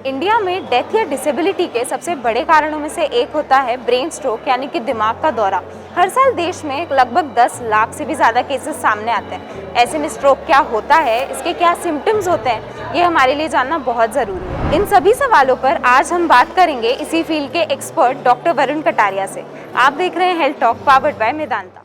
India में death या disability के सबसे बड़े कारणों में से एक होता है ब्रेन स्ट्रोक यानी कि दिमाग का दौरा। हर साल देश में लगभग 10 लाख से भी ज़्यादा केसेस सामने आते हैं। ऐसे में स्ट्रोक क्या होता है, इसके क्या सिम्टम्स होते हैं, ये हमारे लिए जानना बहुत ज़रूरी है। इन सभी सवालों पर आज हम बात करेंगे इसी फील्ड के एक्सपर्ट डॉक्टर वरुण कटारिया से। आप देख रहे हैं health talk powered by Medanta.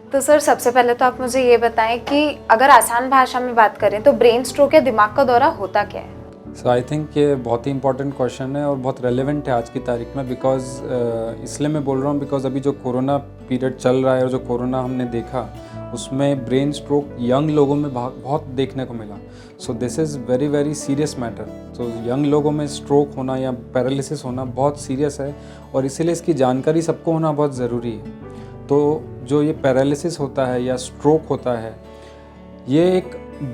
तो सर, सबसे पहले तो आप मुझे ये बताएं कि अगर आसान भाषा में बात करें तो ब्रेन स्ट्रोक या दिमाग का दौरा होता क्या है? सो आई थिंक ये बहुत ही इंपॉर्टेंट क्वेश्चन है और बहुत रेलेवेंट है आज की तारीख में। बिकॉज इसलिए मैं बोल रहा हूँ बिकॉज अभी जो कोरोना पीरियड चल रहा है और जो कोरोना हमने देखा उसमें ब्रेन स्ट्रोक यंग लोगों में बहुत देखने को मिला। So this is very very serious matter. So young लोगों में स्ट्रोक होना या पैरालिसिस होना बहुत सीरियस है और इसीलिए इसकी जानकारी सबको होना बहुत ज़रूरी है। तो जो ये पैरालिसिस होता है या स्ट्रोक होता है, ये एक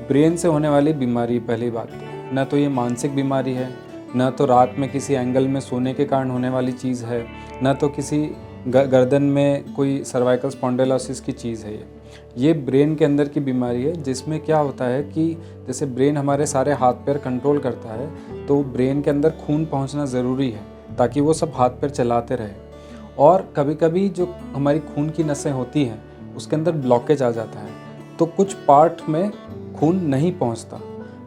ब्रेन से होने वाली बीमारी, पहली बात। ना तो ये मानसिक बीमारी है, ना तो रात में किसी एंगल में सोने के कारण होने वाली चीज़ है, ना तो किसी गर्दन में कोई सर्वाइकल स्पॉन्डिलोसिस की चीज़ है। ये ब्रेन के अंदर की बीमारी है, जिसमें क्या होता है कि जैसे ब्रेन हमारे सारे हाथ पैर कंट्रोल करता है, तो ब्रेन के अंदर खून पहुंचना ज़रूरी है ताकि वो सब हाथ पैर चलाते रहे। और कभी कभी जो हमारी खून की नसें होती हैं उसके अंदर ब्लॉकेज आ जाता है, तो कुछ पार्ट में खून नहीं पहुंचता।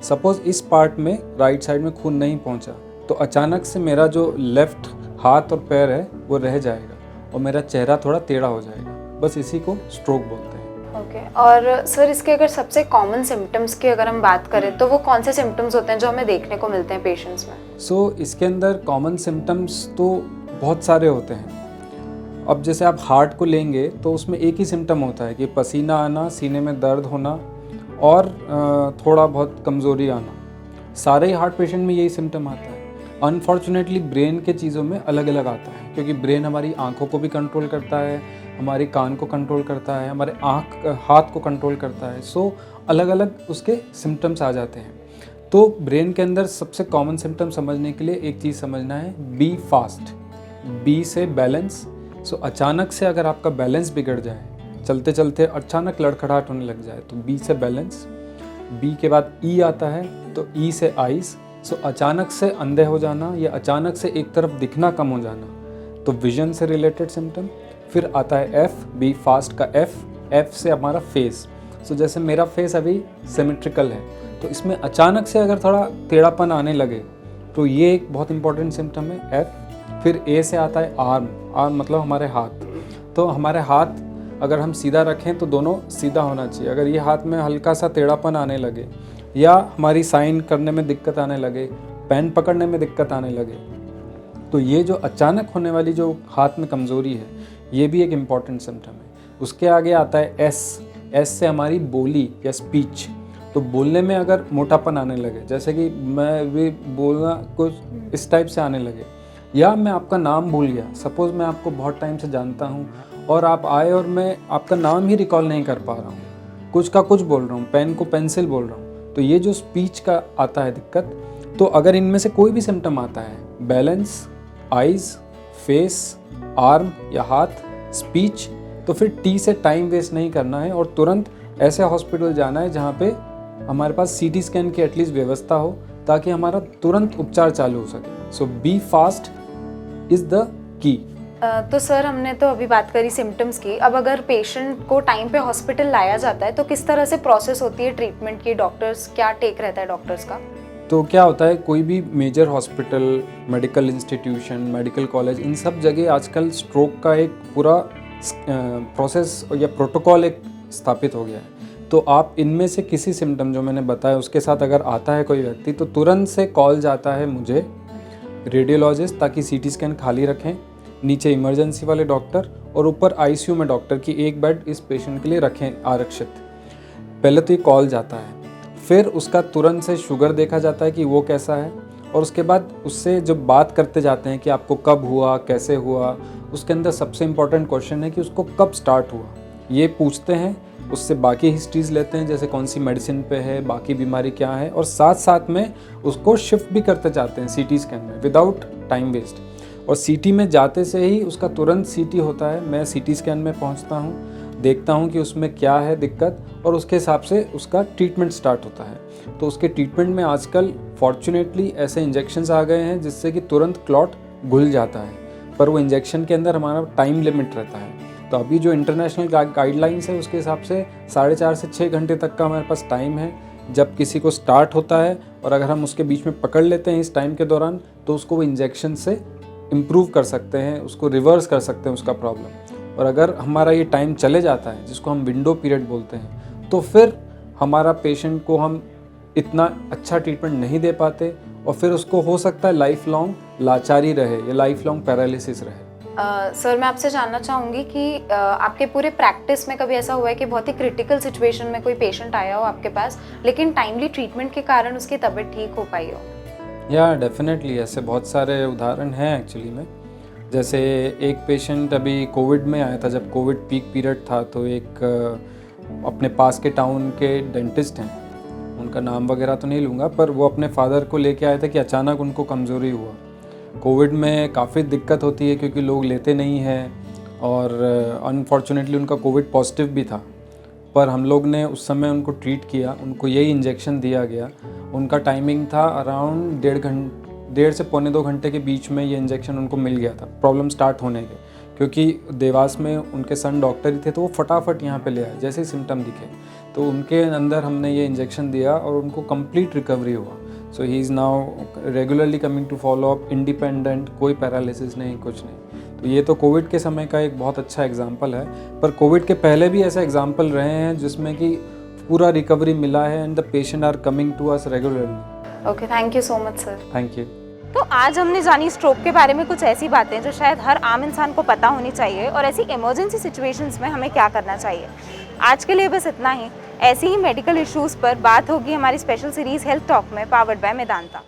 सपोज़ इस पार्ट में राइट साइड में खून नहीं पहुंचा, तो अचानक से मेरा जो लेफ़्ट हाथ और पैर है वो रह जाएगा और मेरा चेहरा थोड़ा टेढ़ा हो जाएगा। बस इसी को स्ट्रोक बोलते हैं। ओके। और सर, इसके अगर सबसे कॉमन सिम्टम्स की अगर हम बात करें तो वो कौन से सिम्टम्स होते हैं जो हमें देखने को मिलते हैं पेशेंट्स में? सो इसके अंदर कॉमन सिम्टम्स तो बहुत सारे होते हैं। अब जैसे आप हार्ट को लेंगे तो उसमें एक ही सिम्टम होता है कि पसीना आना, सीने में दर्द होना और थोड़ा बहुत कमज़ोरी आना। सारे ही हार्ट पेशेंट में यही सिम्टम आता है। अनफॉर्चुनेटली ब्रेन के चीज़ों में अलग अलग आता है, क्योंकि ब्रेन हमारी आंखों को भी कंट्रोल करता है, हमारी कान को कंट्रोल करता है, हमारे हाथ को कंट्रोल करता है। सो अलग अलग उसके सिम्टम्स आ जाते हैं। तो ब्रेन के अंदर सबसे कॉमन सिम्टम समझने के लिए एक चीज़ समझना है, बी फास्ट। बी से बैलेंस। सो अचानक से अगर आपका बैलेंस बिगड़ जाए, चलते चलते अचानक लड़खड़ाहट होने लग जाए, तो बी से बैलेंस। बी के बाद ई आता है, तो ई से आइज़। सो अचानक से अंधे हो जाना या अचानक से एक तरफ दिखना कम हो जाना, तो विजन से रिलेटेड सिम्टम। फिर आता है एफ, बी फास्ट का एफ। एफ से हमारा फेस। सो जैसे मेरा फेस अभी सिमेट्रिकल है, तो इसमें अचानक से अगर थोड़ा टेढ़ापन आने लगे तो ये एक बहुत इंपॉर्टेंट सिम्टम है, एफ। फिर ए से आता है आर्म। आर्म मतलब हमारे हाथ। तो हमारे हाथ अगर हम सीधा रखें तो दोनों सीधा होना चाहिए। अगर ये हाथ में हल्का सा टेढ़ापन आने लगे या हमारी साइन करने में दिक्कत आने लगे, पेन पकड़ने में दिक्कत आने लगे, तो ये जो अचानक होने वाली जो हाथ में कमज़ोरी है, ये भी एक इम्पॉर्टेंट सिम्टम है। उसके आगे आता है एस। एस से हमारी बोली या स्पीच। तो बोलने में अगर मोटापन आने लगे, जैसे कि मैं भी बोलना कुछ इस टाइप से आने लगे, या मैं आपका नाम भूल गया। सपोज़ मैं आपको बहुत टाइम से जानता हूँ और आप आए और मैं आपका नाम ही रिकॉल नहीं कर पा रहा हूँ, कुछ का कुछ बोल रहा हूँ, पेन को पेंसिल बोल रहा हूँ, तो ये जो स्पीच का आता है दिक्कत। तो अगर इनमें से कोई भी सिम्टम आता है, बैलेंस, आइज़, फेस, आर्म या हाथ, स्पीच, तो फिर टी से टाइम वेस्ट नहीं करना है और तुरंत ऐसे हॉस्पिटल जाना है जहाँ पे हमारे पास सीटी स्कैन की एटलीस्ट व्यवस्था हो, ताकि हमारा तुरंत उपचार चालू हो सके। So be fast is the key. तो सर, हमने तो अभी बात करी सिम्टम्स की। अब अगर पेशेंट को टाइम पे हॉस्पिटल लाया जाता है तो किस तरह से प्रोसेस होती है ट्रीटमेंट की? डॉक्टर्स क्या टेक रहता है डॉक्टर्स का? तो क्या होता है, कोई भी major hospital, medical institution, medical college, इन सब जगह आजकल स्ट्रोक का एक पूरा प्रोसेस या प्रोटोकॉल एक स्थापित हो गया है। तो आप इनमें से किसी सिम्टम जो मैंने बताया उसके साथ अगर आता है कोई व्यक्ति, तो तुरंत से कॉल जाता है मुझे, रेडियोलॉजिस्ट, ताकि सीटी स्कैन खाली रखें, नीचे इमरजेंसी वाले डॉक्टर और ऊपर आईसीयू में डॉक्टर की एक बेड इस पेशेंट के लिए रखें आरक्षित। पहले तो ये कॉल जाता है, फिर उसका तुरंत से शुगर देखा जाता है कि वो कैसा है, और उसके बाद उससे जब बात करते जाते हैं कि आपको कब हुआ, कैसे हुआ, उसके अंदर सबसे इम्पॉर्टेंट क्वेश्चन है कि उसको कब स्टार्ट हुआ, ये पूछते हैं। उससे बाकी हिस्ट्रीज लेते हैं, जैसे कौन सी मेडिसिन पे है, बाकी बीमारी क्या है, और साथ साथ में उसको शिफ्ट भी करते जाते हैं सीटी स्कैन में विदाउट टाइम वेस्ट। और सीटी में जाते से ही उसका तुरंत सीटी होता है। मैं सीटी स्कैन में पहुंचता हूं, देखता हूं कि उसमें क्या है दिक्कत, और उसके हिसाब से उसका ट्रीटमेंट स्टार्ट होता है। तो उसके ट्रीटमेंट में आजकल फॉर्चुनेटली ऐसे इंजेक्शंस आ गए हैं जिससे कि तुरंत क्लॉट घुल जाता है, पर वो इंजेक्शन के अंदर हमारा टाइम लिमिट रहता है। तो अभी जो इंटरनेशनल गाइडलाइंस है उसके हिसाब से 4.5 से 6 घंटे तक का हमारे पास टाइम है जब किसी को स्टार्ट होता है, और अगर हम उसके बीच में पकड़ लेते हैं इस टाइम के दौरान तो उसको वो इंजेक्शन से इम्प्रूव कर सकते हैं, उसको रिवर्स कर सकते हैं उसका प्रॉब्लम। और अगर हमारा ये टाइम चले जाता है जिसको हम विंडो पीरियड बोलते हैं, तो फिर हमारा पेशेंट को हम इतना अच्छा ट्रीटमेंट नहीं दे पाते, और फिर उसको हो सकता है लाइफ लॉन्ग लाचारी रहे या लाइफ लॉन्ग पैरालिसिस रहे। सर मैं आपसे जानना चाहूँगी कि आपके पूरे प्रैक्टिस में कभी ऐसा हुआ है कि बहुत ही क्रिटिकल सिचुएशन में कोई पेशेंट आया हो आपके पास, लेकिन टाइमली ट्रीटमेंट के कारण उसकी तबीयत ठीक हो पाई हो? या डेफिनेटली ऐसे बहुत सारे उदाहरण हैं एक्चुअली में। जैसे एक पेशेंट अभी कोविड में आया था, जब कोविड पीक पीरियड था, तो एक अपने पास के टाउन के डेंटिस्ट हैं, उनका नाम वगैरह तो नहीं लूँगा, पर वो अपने फादर को लेके आए थे कि अचानक उनको कमज़ोरी हुआ। कोविड में काफ़ी दिक्कत होती है क्योंकि लोग लेते नहीं हैं, और अनफॉर्चुनेटली उनका कोविड पॉजिटिव भी था, पर हम लोग ने उस समय उनको ट्रीट किया, उनको यही इंजेक्शन दिया गया। उनका टाइमिंग था अराउंड 1.5 से पौने 2 घंटे के बीच में ये इंजेक्शन उनको मिल गया था प्रॉब्लम स्टार्ट होने के, क्योंकि देवास में उनके सन डॉक्टर ही थे, तो वो फटाफट यहाँ पे ले आए जैसे ही सिम्टम दिखे, तो उनके अंदर हमने ये इंजेक्शन दिया और उनको कंप्लीट रिकवरी हुआ। So he is now regularly coming to follow up, independent, कोई पैरालिसिस नहीं, कुछ नहीं। तो ये तो कोविड के समय का एक बहुत अच्छा एग्जाम्पल है, पर कोविड के पहले भी ऐसे एग्जाम्पल रहे हैं जिसमें कि पूरा रिकवरी मिला है, and the patient are coming to us regularly. Okay, thank you so much sir. Thank you. तो आज हमने जानी स्ट्रोक के बारे में कुछ ऐसी बातें जो शायद हर आम इंसान को पता होनी चाहिए, और ऐसी इमरजेंसी सिचुएशंस में हमें क्या करना चाहिए। आज के लिए बस इतना ही। ऐसी ही मेडिकल इश्यूज़ पर बात होगी हमारी स्पेशल सीरीज़ हेल्थ टॉक में, पावर्ड बाय मेदांता।